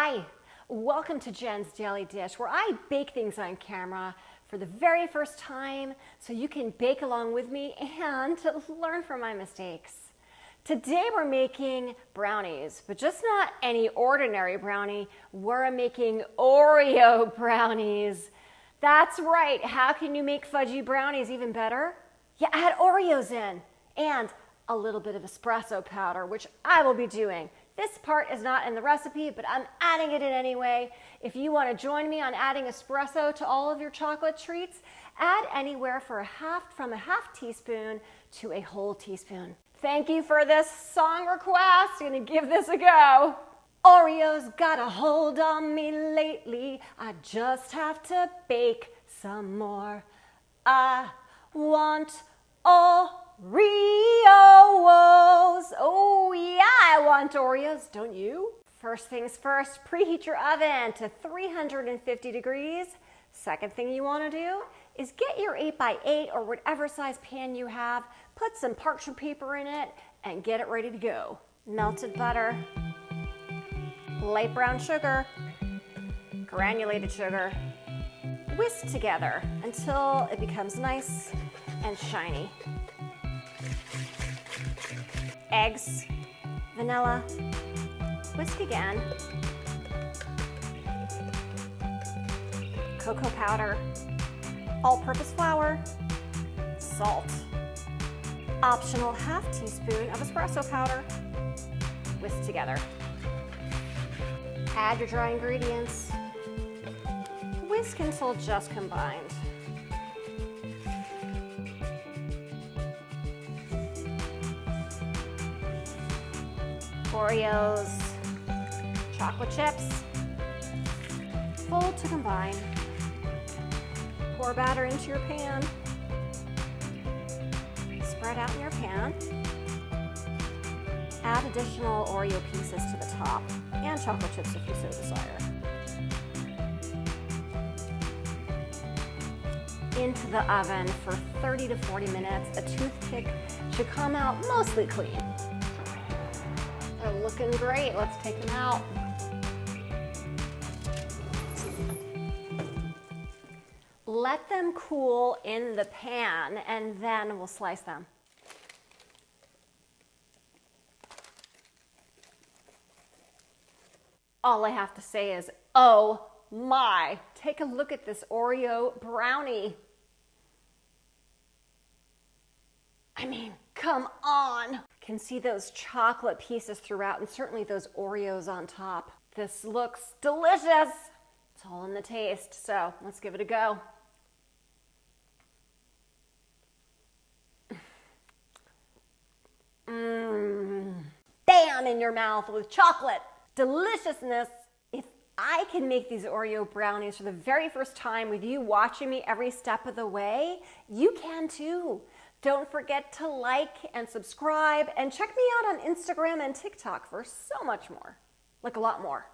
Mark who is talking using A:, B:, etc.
A: Hi, welcome to Jen's Daily Dish, where I bake things on camera for the very first time so you can bake along with me and to learn from my mistakes. Today we're making brownies, but just not any ordinary brownie. We're making Oreo brownies. That's right, how can you make fudgy brownies even better? You add Oreos in and a little bit of espresso powder, which I will be doing. This part is not in the recipe, but I'm adding it in anyway. If you want to join me on adding espresso to all of your chocolate treats, add anywhere from a half teaspoon to a whole teaspoon. Thank you for this song request. I'm gonna give this a go. Oreos got a hold on me lately. I just have to bake some more. I want Oreos. Oh yeah, I want Oreos, don't you? First things first, preheat your oven to 350 degrees. Second thing you want to do is get your 8x8 or whatever size pan you have, put some parchment paper in it, and get it ready to go. Melted butter, light brown sugar, granulated sugar, whisk together until it becomes nice and shiny. Eggs, vanilla, whisk again, cocoa powder, all-purpose flour, salt, optional half teaspoon of espresso powder, whisk together. Add your dry ingredients, whisk until just combined. Oreos, chocolate chips, fold to combine. Pour batter into your pan. Spread out in your pan. Add additional Oreo pieces to the top and chocolate chips if you so desire. Into the oven for 30 to 40 minutes. A toothpick should come out mostly clean. They're looking great. Let's take them out. Let them cool in the pan and then we'll slice them. All I have to say is, oh my, take a look at this Oreo brownie. I mean, come on. Can see those chocolate pieces throughout and certainly those Oreos on top. This looks delicious. It's all in the taste, so let's give it a go. Bam in your mouth with chocolate. Deliciousness. If I can make these Oreo brownies for the very first time with you watching me every step of the way, you can too. Don't forget to like and subscribe and check me out on Instagram and TikTok for so much more, like a lot more.